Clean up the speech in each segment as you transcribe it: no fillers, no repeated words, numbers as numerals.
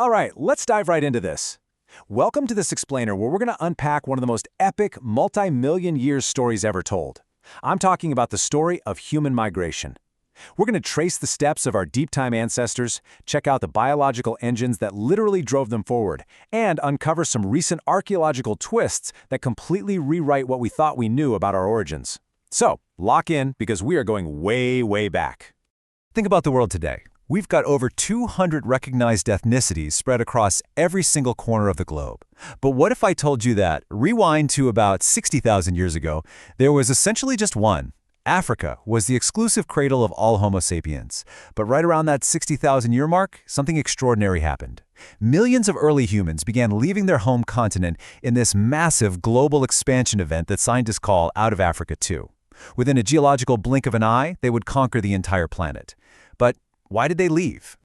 All right, let's dive right into this. Welcome to this explainer where we're going to unpack one of the most epic, multi-million years stories ever told. I'm talking about the story of human migration. We're going to trace the steps of our deep-time ancestors, check out the biological engines that literally drove them forward, and uncover some recent archaeological twists that completely rewrite what we thought we knew about our origins. So, lock in because we are going way, way back. Think about the world today. We've got over 200 recognized ethnicities spread across every single corner of the globe. But what if I told you that, rewind to about 60,000 years ago, there was essentially just one? Africa was the exclusive cradle of all Homo sapiens. But right around that 60,000-year mark, something extraordinary happened. Millions of early humans began leaving their home continent in this massive global expansion event that scientists call Out of Africa 2. Within a geological blink of an eye, they would conquer the entire planet. But why did they leave?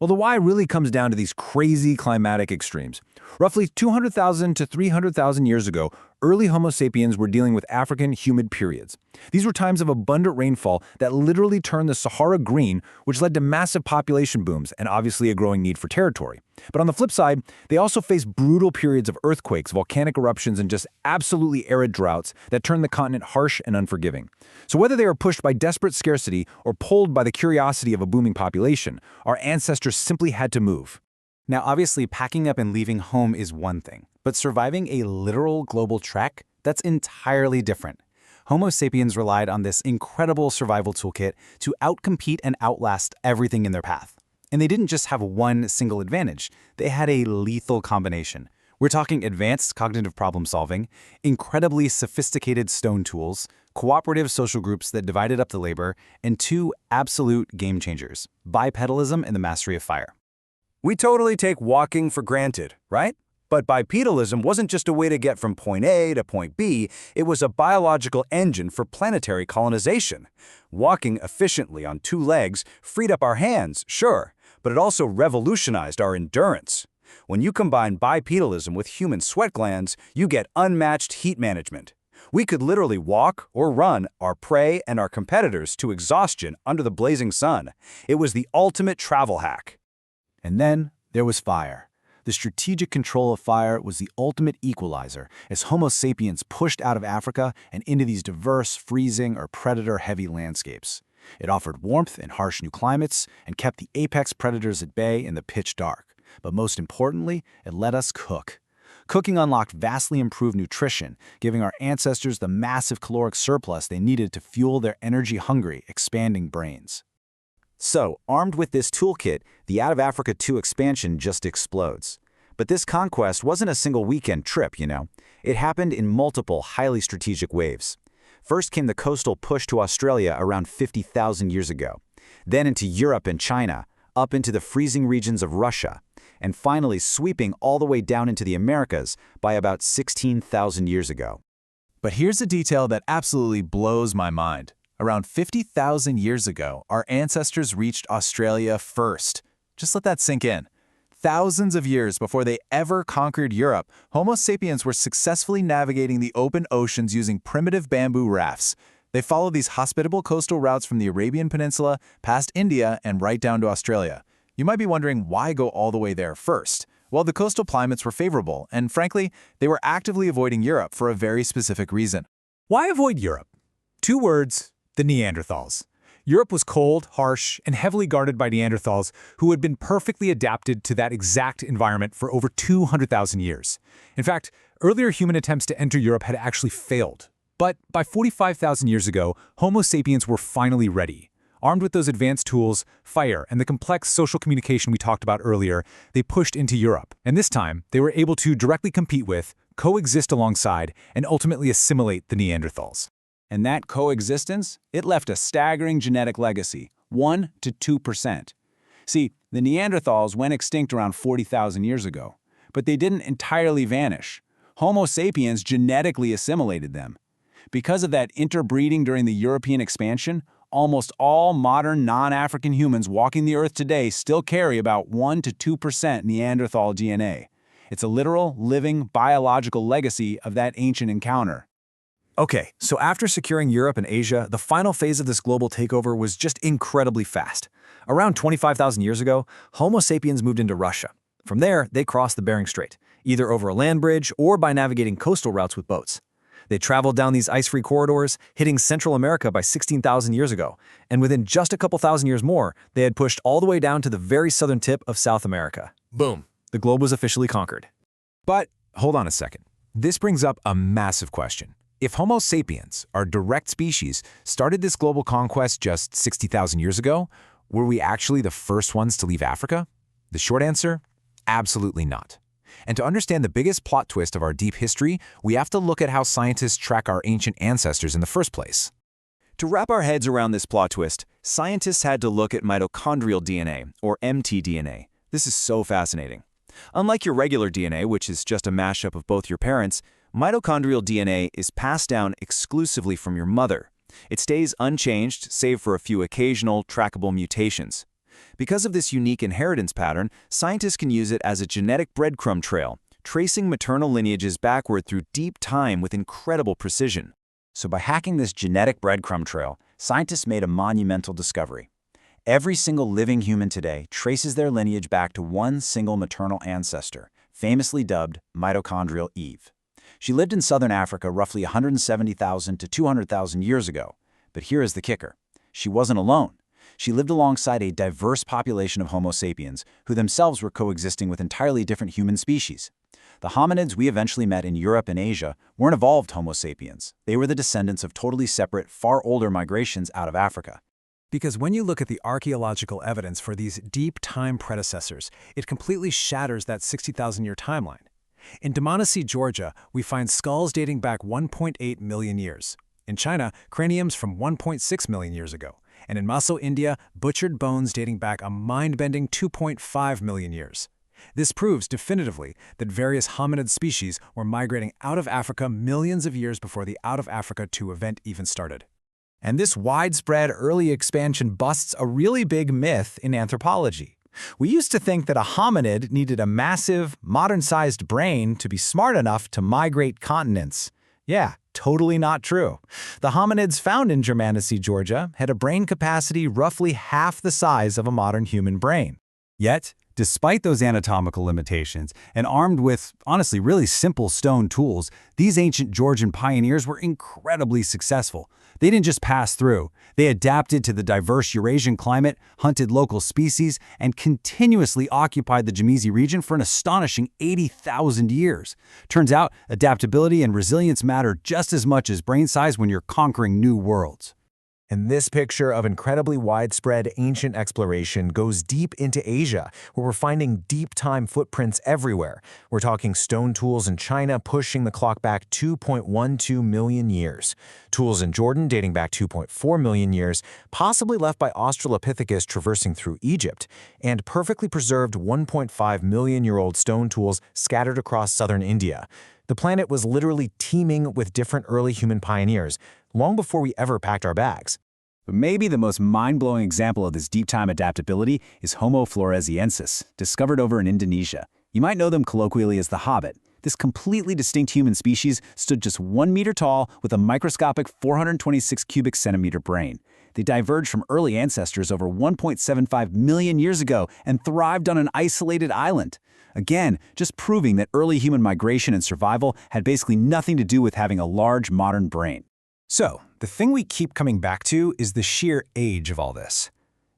Well, the why really comes down to these crazy climatic extremes. Roughly 200,000 to 300,000 years ago, early Homo sapiens were dealing with African humid periods. These were times of abundant rainfall that literally turned the Sahara green, which led to massive population booms and obviously a growing need for territory. But on the flip side, they also faced brutal periods of earthquakes, volcanic eruptions, and just absolutely arid droughts that turned the continent harsh and unforgiving. So whether they were pushed by desperate scarcity or pulled by the curiosity of a booming population, our ancestors simply had to move. Now, obviously, packing up and leaving home is one thing, but surviving a literal global trek, that's entirely different. Homo sapiens relied on this incredible survival toolkit to outcompete and outlast everything in their path. And they didn't just have one single advantage, they had a lethal combination. We're talking advanced cognitive problem solving, incredibly sophisticated stone tools, cooperative social groups that divided up the labor, and two absolute game changers, bipedalism and the mastery of fire. We totally take walking for granted, right? But bipedalism wasn't just a way to get from point A to point B, it was a biological engine for planetary colonization. Walking efficiently on two legs freed up our hands, sure, but it also revolutionized our endurance. When you combine bipedalism with human sweat glands, you get unmatched heat management. We could literally walk or run our prey and our competitors to exhaustion under the blazing sun. It was the ultimate travel hack. And then there was fire. The strategic control of fire was the ultimate equalizer as Homo sapiens pushed out of Africa and into these diverse, freezing, or predator-heavy landscapes. It offered warmth in harsh new climates and kept the apex predators at bay in the pitch dark. But most importantly, it let us cook. Cooking unlocked vastly improved nutrition, giving our ancestors the massive caloric surplus they needed to fuel their energy-hungry, expanding brains. So, armed with this toolkit, the Out of Africa 2 expansion just explodes. But this conquest wasn't a single weekend trip, you know. It happened in multiple, highly strategic waves. First came the coastal push to Australia around 50,000 years ago, then into Europe and China, up into the freezing regions of Russia, and finally sweeping all the way down into the Americas by about 16,000 years ago. But here's a detail that absolutely blows my mind. Around 50,000 years ago, our ancestors reached Australia first. Just let that sink in. Thousands of years before they ever conquered Europe, Homo sapiens were successfully navigating the open oceans using primitive bamboo rafts. They followed these hospitable coastal routes from the Arabian Peninsula, past India, and right down to Australia. You might be wondering why go all the way there first. Well, the coastal climates were favorable, and frankly, they were actively avoiding Europe for a very specific reason. Why avoid Europe? Two words: the Neanderthals. Europe was cold, harsh, and heavily guarded by Neanderthals who had been perfectly adapted to that exact environment for over 200,000 years. In fact, earlier human attempts to enter Europe had actually failed. But by 45,000 years ago, Homo sapiens were finally ready. Armed with those advanced tools, fire, and the complex social communication we talked about earlier, they pushed into Europe. And this time, they were able to directly compete with, coexist alongside, and ultimately assimilate the Neanderthals. And that coexistence, it left a staggering genetic legacy, 1 to 2%. See, the Neanderthals went extinct around 40,000 years ago, but they didn't entirely vanish. Homo sapiens genetically assimilated them. Because of that interbreeding during the European expansion, almost all modern non-African humans walking the Earth today still carry about 1 to 2% Neanderthal DNA. It's a literal, living, biological legacy of that ancient encounter. Okay, so after securing Europe and Asia, the final phase of this global takeover was just incredibly fast. Around 25,000 years ago, Homo sapiens moved into Russia. From there, they crossed the Bering Strait, either over a land bridge or by navigating coastal routes with boats. They traveled down these ice-free corridors, hitting Central America by 16,000 years ago, and within just a couple thousand years more, they had pushed all the way down to the very southern tip of South America. Boom. The globe was officially conquered. But hold on a second. This brings up a massive question. If Homo sapiens, our direct species, started this global conquest just 60,000 years ago, were we actually the first ones to leave Africa? The short answer? Absolutely not. And to understand the biggest plot twist of our deep history, we have to look at how scientists track our ancient ancestors in the first place. To wrap our heads around this plot twist, scientists had to look at mitochondrial DNA, or mtDNA. This is so fascinating. Unlike your regular DNA, which is just a mashup of both your parents, mitochondrial DNA is passed down exclusively from your mother. It stays unchanged, save for a few occasional, trackable mutations. Because of this unique inheritance pattern, scientists can use it as a genetic breadcrumb trail, tracing maternal lineages backward through deep time with incredible precision. So by hacking this genetic breadcrumb trail, scientists made a monumental discovery. Every single living human today traces their lineage back to one single maternal ancestor, famously dubbed mitochondrial Eve. She lived in southern Africa roughly 170,000 to 200,000 years ago. But here is the kicker. She wasn't alone. She lived alongside a diverse population of Homo sapiens, who themselves were coexisting with entirely different human species. The hominids we eventually met in Europe and Asia weren't evolved Homo sapiens. They were the descendants of totally separate, far older migrations out of Africa. Because when you look at the archaeological evidence for these deep time predecessors, it completely shatters that 60,000-year timeline. In Dmanisi, Georgia, we find skulls dating back 1.8 million years. In China, craniums from 1.6 million years ago. And in Maso, India, butchered bones dating back a mind-bending 2.5 million years. This proves definitively that various hominid species were migrating out of Africa millions of years before the Out of Africa 2 event even started. And this widespread early expansion busts a really big myth in anthropology. We used to think that a hominid needed a massive, modern-sized brain to be smart enough to migrate continents. Yeah, totally not true. The hominids found in Dmanisi, Georgia, had a brain capacity roughly half the size of a modern human brain. Yet, despite those anatomical limitations, and armed with, honestly, really simple stone tools, these ancient Georgian pioneers were incredibly successful. They didn't just pass through. They adapted to the diverse Eurasian climate, hunted local species, and continuously occupied the Dmanisi region for an astonishing 80,000 years. Turns out, adaptability and resilience matter just as much as brain size when you're conquering new worlds. And this picture of incredibly widespread ancient exploration goes deep into Asia, where we're finding deep time footprints everywhere. We're talking stone tools in China pushing the clock back 2.12 million years. Tools in Jordan dating back 2.4 million years, possibly left by Australopithecus traversing through Egypt, and perfectly preserved 1.5 million-year-old stone tools scattered across southern India. The planet was literally teeming with different early human pioneers, long before we ever packed our bags. But maybe the most mind-blowing example of this deep-time adaptability is Homo floresiensis, discovered over in Indonesia. You might know them colloquially as the Hobbit. This completely distinct human species stood just 1 meter tall with a microscopic 426 cubic centimeter brain. They diverged from early ancestors over 1.75 million years ago and thrived on an isolated island. Again, just proving that early human migration and survival had basically nothing to do with having a large modern brain. So, the thing we keep coming back to is the sheer age of all this.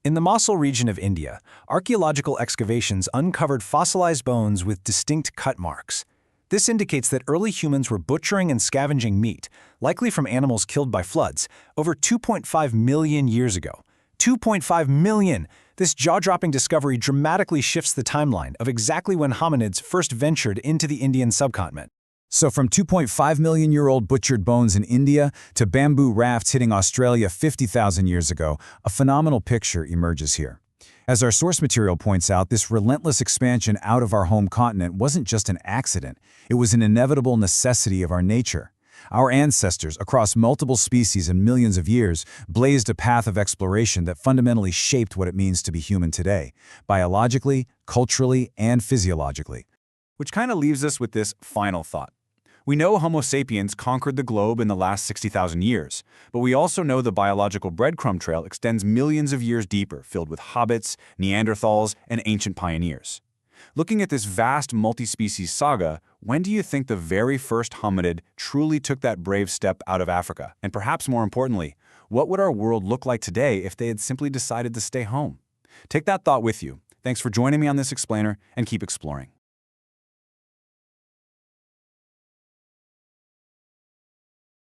In the Mosul region of India, archaeological excavations uncovered fossilized bones with distinct cut marks. This indicates that early humans were butchering and scavenging meat, likely from animals killed by floods, over 2.5 million years ago. 2.5 million! This jaw-dropping discovery dramatically shifts the timeline of exactly when hominids first ventured into the Indian subcontinent. So from 2.5 million-year-old butchered bones in India to bamboo rafts hitting Australia 50,000 years ago, a phenomenal picture emerges here. As our source material points out, this relentless expansion out of our home continent wasn't just an accident. It was an inevitable necessity of our nature. Our ancestors, across multiple species and millions of years, blazed a path of exploration that fundamentally shaped what it means to be human today, biologically, culturally, and physiologically. Which kind of leaves us with this final thought. We know Homo sapiens conquered the globe in the last 60,000 years, but we also know the biological breadcrumb trail extends millions of years deeper, filled with hobbits, Neanderthals, and ancient pioneers. Looking at this vast multi-species saga, when do you think the very first hominid truly took that brave step out of Africa? And perhaps more importantly, what would our world look like today if they had simply decided to stay home? Take that thought with you. Thanks for joining me on this explainer, and keep exploring.